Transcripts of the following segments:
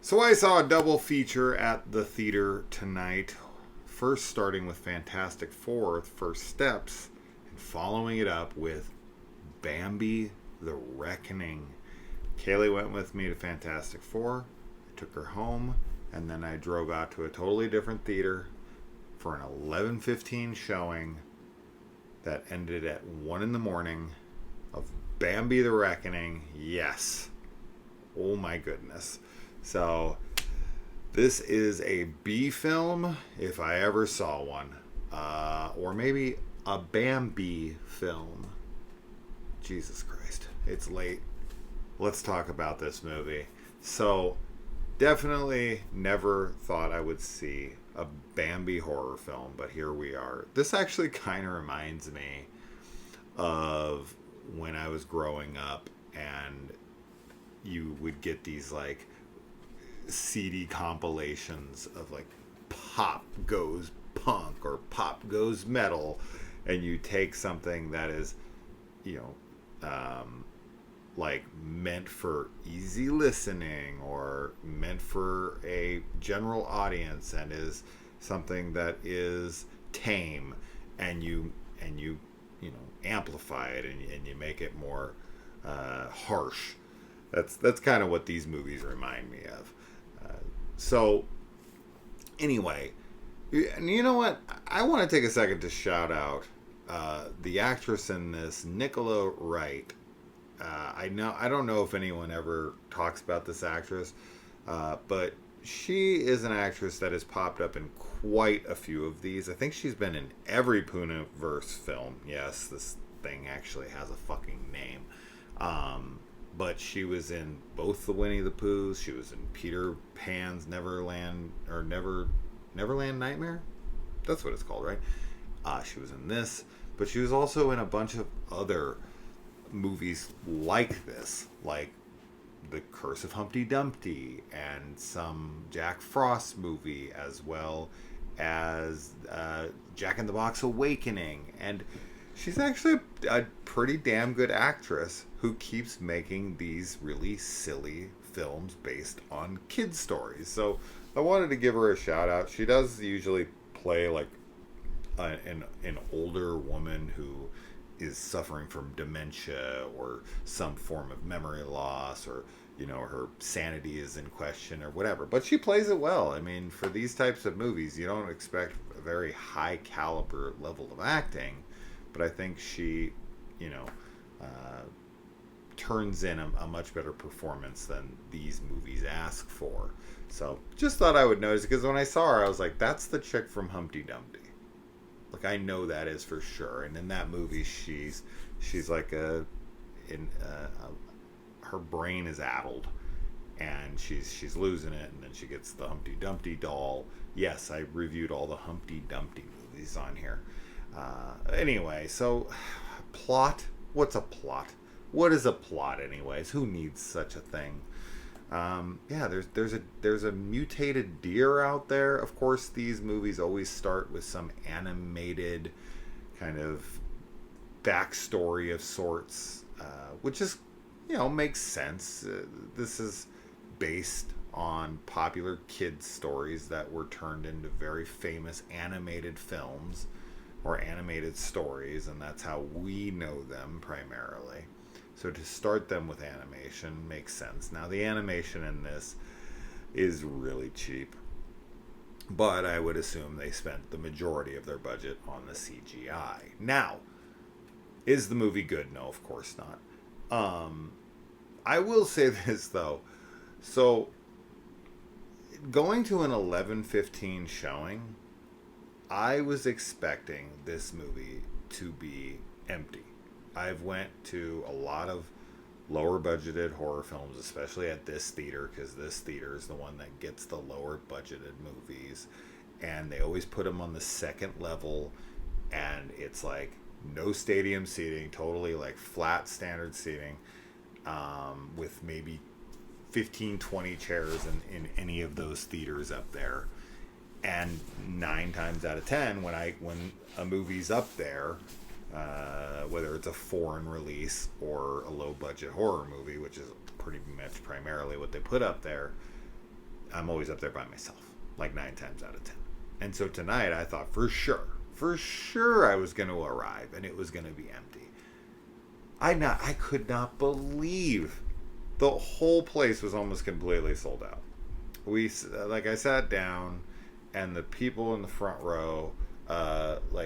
So I saw a double feature at the theater tonight. First starting with Fantastic Four, First Steps, and following it up with Bambi the Reckoning. Kaylee went with me to Fantastic Four. I took her home, and then I drove out to a totally different theater for an 11:15 showing that ended at 1 in the morning of Bambi the Reckoning. Yes. Oh my goodness. So this is a B film, if I ever saw one. Or maybe a Bambi film. Jesus Christ. It's late. Let's talk about this movie. So, definitely never thought I would see a Bambi horror film, but here we are. This actually kind of reminds me of when I was growing up and you would get these like CD compilations of like pop goes punk or pop goes metal, and you take something that is, you know, like meant for easy listening or meant for a general audience and is something that is tame, and you know, amplify it and you make it more harsh. That's kind of what these movies remind me of. So anyway, you know what? I want to take a second to shout out the actress in this, Nicola Wright. I don't know if anyone ever talks about this actress, but she is an actress that has popped up in quite a few of these. I think she's been in every Poonaverse film. Yes, this thing actually has a fucking name. But she was in both the Winnie the Poohs. She was in Peter Pan's Neverland Nightmare. That's what it's called, right? She was in this, but she was also in a bunch of other movies like this, like The Curse of Humpty Dumpty and some Jack Frost movie, as well as Jack in the Box Awakening. And she's actually a pretty damn good actress who keeps making these really silly films based on kids' stories. So I wanted to give her a shout out. She does usually play like an older woman who is suffering from dementia or some form of memory loss, or, you know, her sanity is in question or whatever. But she plays it well. I mean, for these types of movies, you don't expect a very high caliber level of acting, but I think she, you know, turns in a much better performance than these movies ask for. So just thought I would notice, because when I saw her, I was like, that's the chick from Humpty Dumpty. Like, I know that is for sure. And in that movie, she's like her brain is addled, and she's losing it, and then she gets the Humpty Dumpty doll. Yes, I reviewed all the Humpty Dumpty movies on here. Anyway, so plot. What's a plot? What is a plot, anyways? Who needs such a thing? Yeah, there's a mutated deer out there. Of course, these movies always start with some animated kind of backstory of sorts, which is, you know, makes sense. This is based on popular kids' stories that were turned into very famous animated films or animated stories, and that's how we know them primarily. So to start them with animation makes sense. Now, the animation in this is really cheap, but I would assume they spent the majority of their budget on the CGI. Now, is the movie good? No, of course not. I will say this, though. So, going to an 11:15 showing, I was expecting this movie to be empty. I've went to a lot of lower budgeted horror films, especially at this theater, because this theater is the one that gets the lower budgeted movies, and they always put them on the second level, and it's like no stadium seating, totally like flat standard seating, with maybe 15-20 chairs in any of those theaters up there. And 9 times out of 10, when a movie's up there, whether it's a foreign release or a low budget horror movie, which is pretty much primarily what they put up there, I'm always up there by myself, like 9 times out of 10. And so tonight I thought for sure I was going to arrive and it was going to be empty. I could not believe the whole place was almost completely sold out. I sat down, and the people in the front row,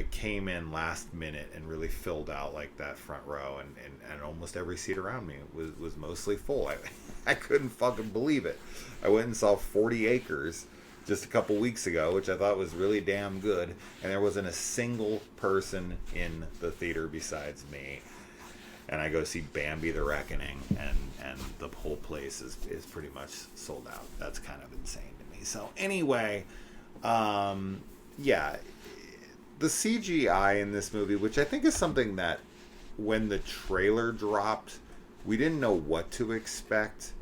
came in last minute and really filled out like that front row, and almost every seat around me was mostly full. I couldn't fucking believe it. I went and saw 40 Acres just a couple weeks ago, which I thought was really damn good, and there wasn't a single person in the theater besides me. And I go see Bambi the Reckoning, and the whole place is pretty much sold out. That's kind of insane to me. So anyway, yeah, the CGI in this movie, which I think is something that when the trailer dropped, we didn't know what to expect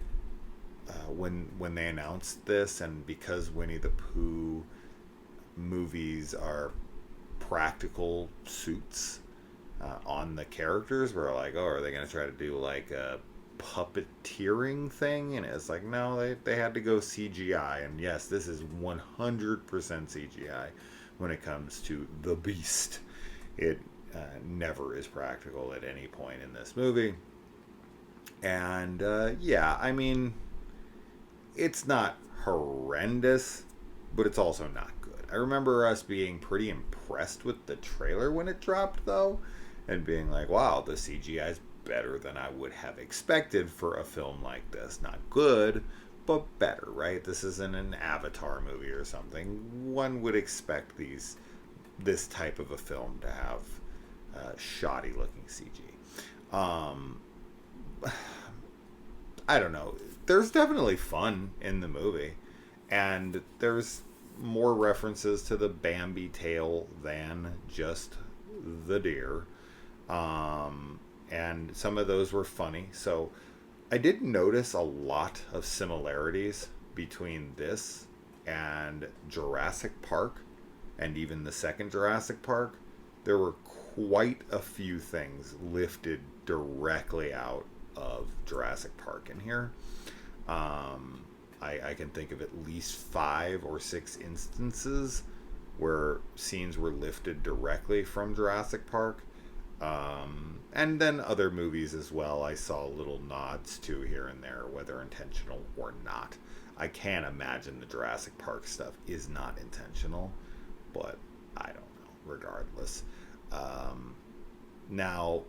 when they announced this, and because Winnie the Pooh movies are practical suits on the characters, we're like, oh, are they going to try to do like a puppeteering thing? And it's like, no, they had to go CGI. And yes, this is 100% CGI when it comes to the Beast. It never is practical at any point in this movie. And yeah, I mean, it's not horrendous, but it's also not good. I remember us being pretty impressed with the trailer when it dropped, though, and being like, wow, the CGI is better than I would have expected for a film like this. Not good, but better, right? This isn't an Avatar movie or something. One would expect this type of a film to have shoddy looking CG. I don't know. There's definitely fun in the movie, and there's more references to the Bambi tale than just the deer. And some of those were funny. So I did notice a lot of similarities between this and Jurassic Park, and even the second Jurassic Park. There were quite a few things lifted directly out of Jurassic Park in here. I can think of at least 5 or 6 instances where scenes were lifted directly from Jurassic Park. And then other movies as well, I saw little nods to here and there, whether intentional or not. I can't imagine the Jurassic Park stuff is not intentional, but I don't know, regardless. Now,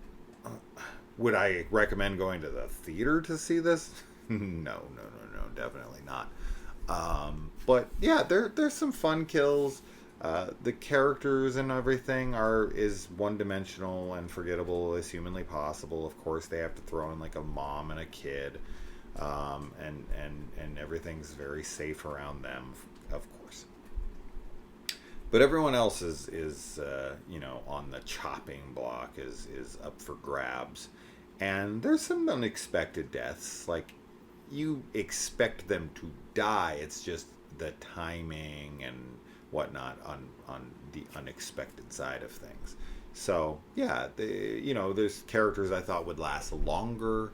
would I recommend going to the theater to see this? No, definitely not. But yeah, there's some fun kills. The characters and everything is one-dimensional and forgettable as humanly possible. Of course, they have to throw in like a mom and a kid, and everything's very safe around them, of course. But everyone else is on the chopping block is up for grabs, and there's some unexpected deaths. Like, you expect them to die. It's just the timing and whatnot on the unexpected side of things. So yeah, there's characters I thought would last longer.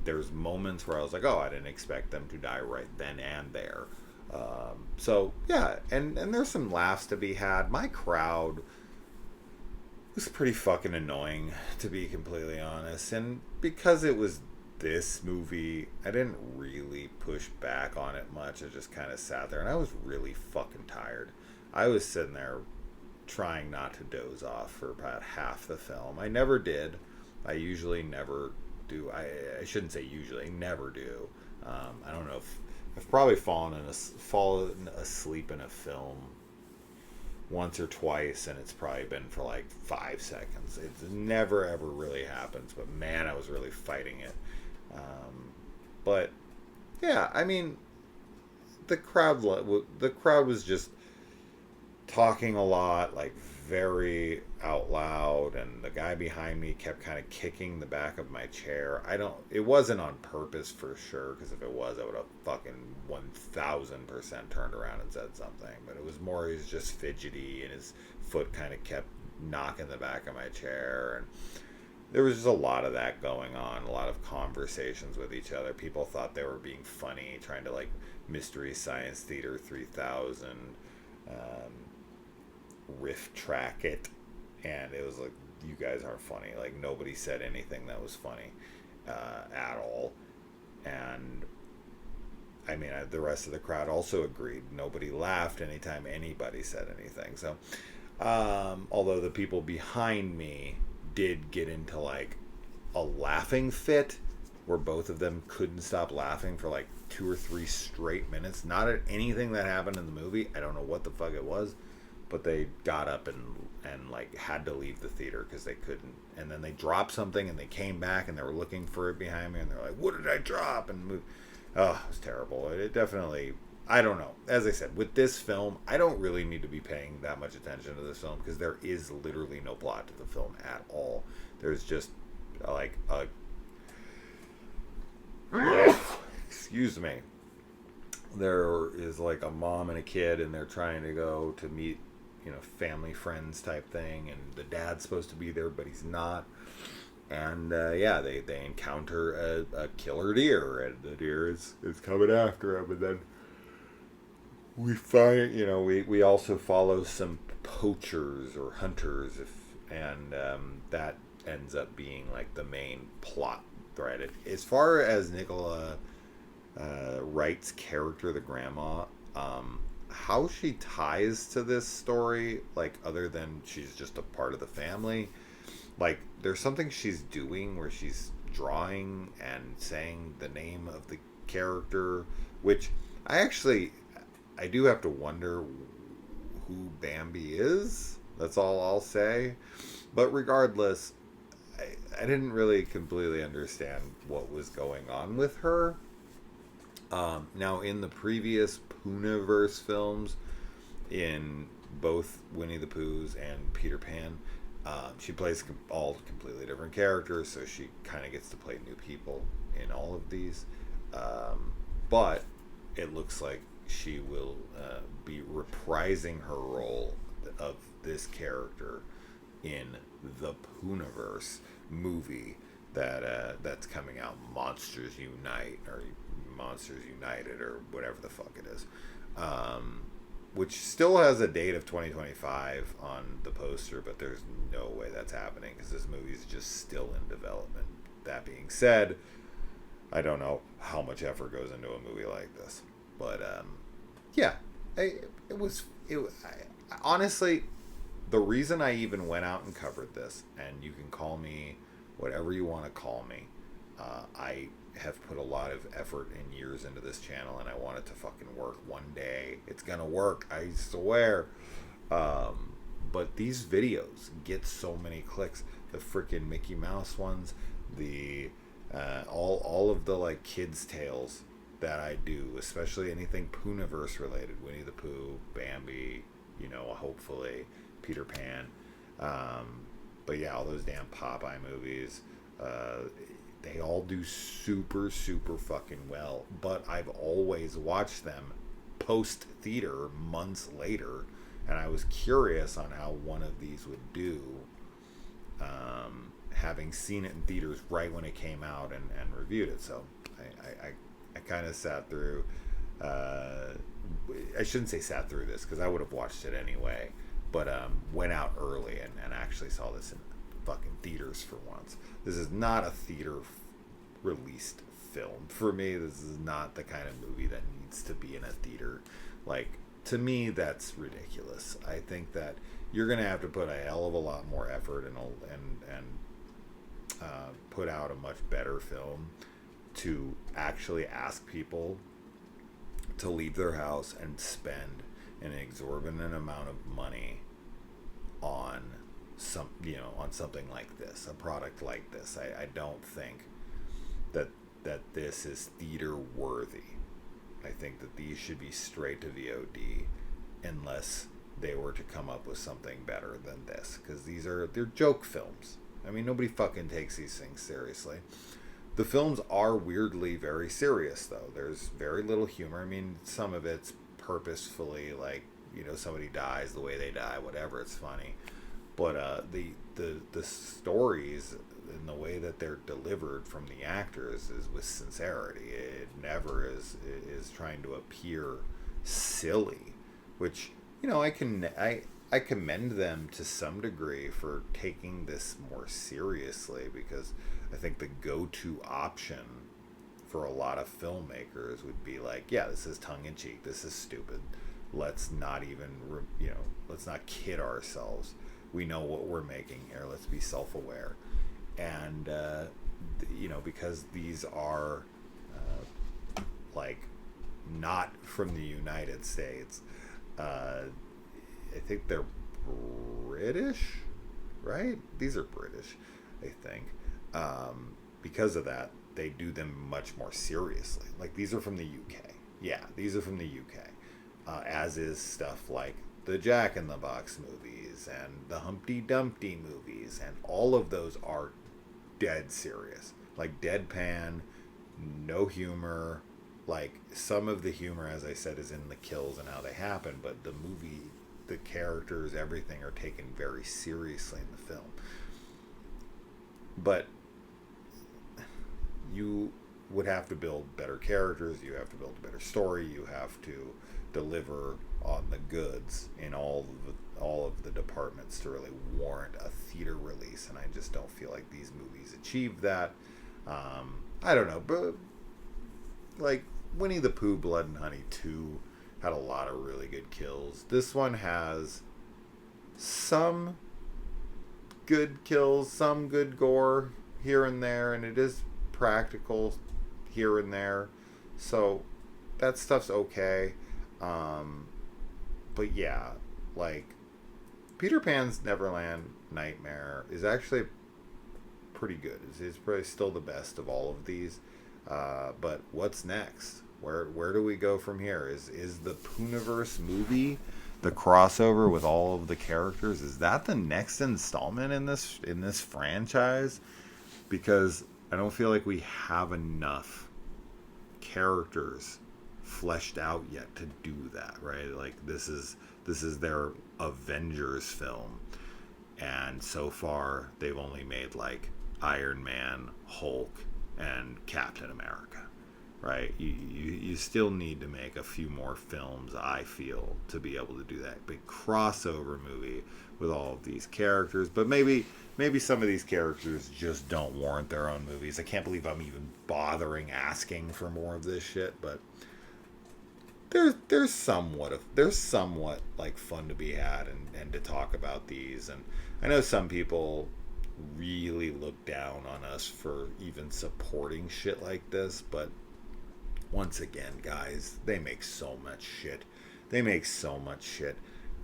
There's moments where I was like, oh, I didn't expect them to die right then and there. So yeah, and there's some laughs to be had. My crowd was pretty fucking annoying, to be completely honest, and because it was this movie, I didn't really push back on it much. I just kind of sat there, and I was really fucking tired. I was sitting there trying not to doze off for about half the film. I never did. I usually never do. I shouldn't say usually, never do. I don't know if I've probably fallen asleep in a film once or twice, and it's probably been for like 5 seconds. It never ever really happens, but man, I was really fighting it. But yeah, I mean, the crowd was just talking a lot, like very out loud, and the guy behind me kept kind of kicking the back of my chair. It wasn't on purpose for sure, because if it was, I would have fucking 1000% turned around and said something. But it was more, he was just fidgety, and his foot kind of kept knocking the back of my chair, and there was just a lot of that going on, a lot of conversations with each other. People thought they were being funny, trying to like Mystery Science Theater 3000 um, riff track it, and it was like, you guys aren't funny. Like, nobody said anything that was funny at all. And I mean, the rest of the crowd also agreed. Nobody laughed anytime anybody said anything. So, although the people behind me did get into like a laughing fit where both of them couldn't stop laughing for like 2 or 3 straight minutes. Not at anything that happened in the movie. I don't know what the fuck it was, but they got up and like had to leave the theater because they couldn't. And then they dropped something and they came back and they were looking for it behind me and they're like, "What did I drop?" And moved. Oh, it was terrible. It definitely. I don't know. As I said, with this film, I don't really need to be paying that much attention to this film because there is literally no plot to the film at all. There's just like a excuse me. There is like a mom and a kid, and they're trying to go to meet, family friends type thing, and the dad's supposed to be there, but he's not. And yeah, they encounter a killer deer, and the deer is coming after him, and then we find, we also follow some poachers or hunters, and that ends up being like the main plot thread. As far as Nicola Wright's character, the grandma, how she ties to this story, like other than she's just a part of the family, like there's something she's doing where she's drawing and saying the name of the character, which I do have to wonder who Bambi is. That's all I'll say. But regardless, I didn't really completely understand what was going on with her. Now, in the previous Poonaverse films, in both Winnie the Pooh's and Peter Pan, she plays all completely different characters, so she kind of gets to play new people in all of these. But it looks like she will be reprising her role of this character in the Poonaverse movie that's coming out, Monsters Unite, or Monsters United, or whatever the fuck it is, which still has a date of 2025 on the poster, but there's no way that's happening because this movie is just still in development. That being said, I don't know how much effort goes into a movie like this, but yeah, honestly, the reason I even went out and covered this, and you can call me whatever you want to call me, I have put a lot of effort and years into this channel, and I want it to fucking work one day. It's gonna work, I swear. But these videos get so many clicks. The freaking Mickey Mouse ones, the all of the like kids tales that I do, especially anything Poonaverse related, Winnie the Pooh, Bambi, hopefully Peter Pan. But yeah, all those damn Popeye movies, they all do super, super fucking well. But I've always watched them post theater months later, and I was curious on how one of these would do, having seen it in theaters right when it came out and reviewed it. So I kind of sat through, I shouldn't say sat through this because I would have watched it anyway, but went out early and actually saw this in fucking theaters for once. This is not a theater released film for me. This is not the kind of movie that needs to be in a theater. Like, to me, that's ridiculous. I think that you're gonna have to put a hell of a lot more effort and put out a much better film to actually ask people to leave their house and spend an exorbitant amount of money on on something like this, a product like this. I don't think that this is theater worthy. I think that these should be straight to VOD unless they were to come up with something better than this, because they're joke films. I mean, nobody fucking takes these things seriously. The films are weirdly very serious, though. There's very little humor. I mean, some of it's purposefully, like, somebody dies the way they die, whatever, it's funny. But the stories and the way that they're delivered from the actors is with sincerity. It never is trying to appear silly, which, I commend them to some degree for taking this more seriously, because I think the go-to option for a lot of filmmakers would be like, yeah, this is tongue-in-cheek, this is stupid, let's not even, let's not kid ourselves, we know what we're making here, let's be self-aware. And because these are like not from the United States, I think they're British, right? These are British, I think. Because of that, they do them much more seriously. Like, these are from the UK. Yeah, these are from the UK. As is stuff like the Jack in the Box movies and the Humpty Dumpty movies, and all of those are dead serious. Like, deadpan, no humor. Like, some of the humor, as I said, is in the kills and how they happen, but the movie, the characters, everything are taken very seriously in the film. But you would have to build better characters, you have to build a better story, you have to deliver on the goods in all of the departments to really warrant a theater release, and I just don't feel like these movies achieve that. I don't know, but like Winnie the Pooh, Blood and Honey 2 had a lot of really good kills. This one has some good kills, some good gore here and there, and it is practical here and there, so that stuff's okay. But yeah, like, Peter Pan's Neverland Nightmare is actually pretty good. It's probably still the best of all of these. But what's next? Where do we go from here? Is the Pooniverse movie, the crossover with all of the characters, is that the next installment in this franchise? Because I don't feel like we have enough characters fleshed out yet to do that, right? Like, this is their Avengers film, and so far they've only made like Iron Man, Hulk, and Captain America, right? You still need to make a few more films, I feel, to be able to do that big crossover movie with all of these characters. But maybe some of these characters just don't warrant their own movies. I can't believe I'm even bothering asking for more of this shit, but there's somewhat like fun to be had and to talk about these. And I know some people really look down on us for even supporting shit like this, but once again, guys, they make so much shit.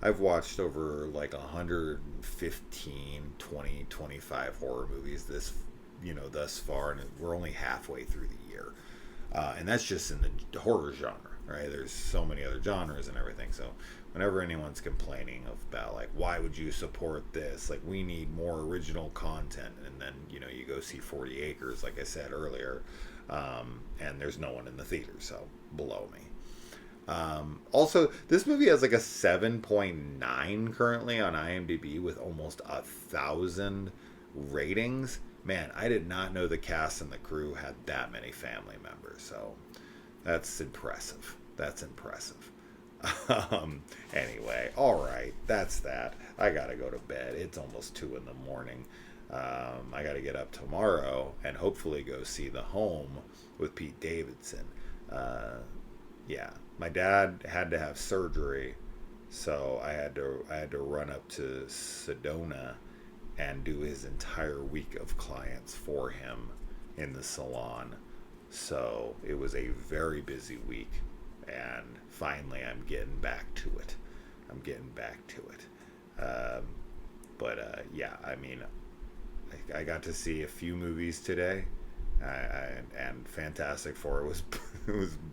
I've watched over like 115, 20, 25 horror movies thus far, and we're only halfway through the year. And that's just in the horror genre, right? There's so many other genres and everything. So whenever anyone's complaining about, like, why would you support this? Like, we need more original content. And then, you go see 40 Acres, like I said earlier, and there's no one in the theater, so blow me. Also, this movie has like a 7.9 currently on IMDb with almost 1,000 ratings. Man, I did not know the cast and the crew had that many family members, so that's impressive. Anyway, alright, that's that. I gotta go to bed. It's almost 2 in the morning. I gotta get up tomorrow and hopefully go see The Home with Pete Davidson. Yeah, my dad had to have surgery, so I had to run up to Sedona and do his entire week of clients for him in the salon. So it was a very busy week, and finally I'm getting back to it. Yeah, I mean, I got to see a few movies today, and Fantastic Four was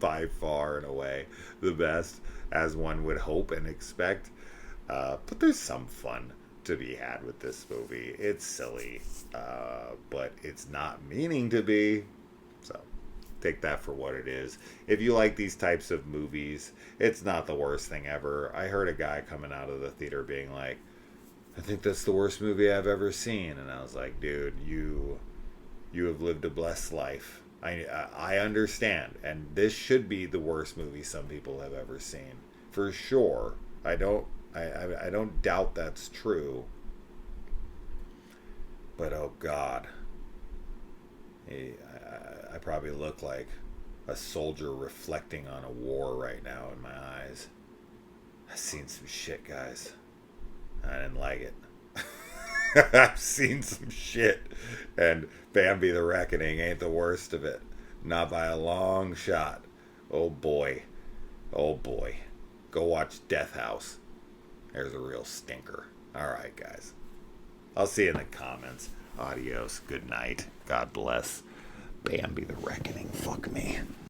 by far and away the best, as one would hope and expect. But there's some fun to be had with this movie. It's silly, but it's not meaning to be. So take that for what it is. If you like these types of movies, it's not the worst thing ever. I heard a guy coming out of the theater being like, I think that's the worst movie I've ever seen. And I was like, dude, you have lived a blessed life. I understand, and this should be the worst movie some people have ever seen, for sure. I don't doubt that's true. But oh God, I probably look like a soldier reflecting on a war right now in my eyes. I've seen some shit, guys. I didn't like it. I've seen some shit, and Bambi the Reckoning ain't the worst of it. Not by a long shot. Oh boy. Oh boy. Go watch Death House. There's a real stinker. Alright, guys. I'll see you in the comments. Adios. Good night. God bless. Bambi the Reckoning. Fuck me.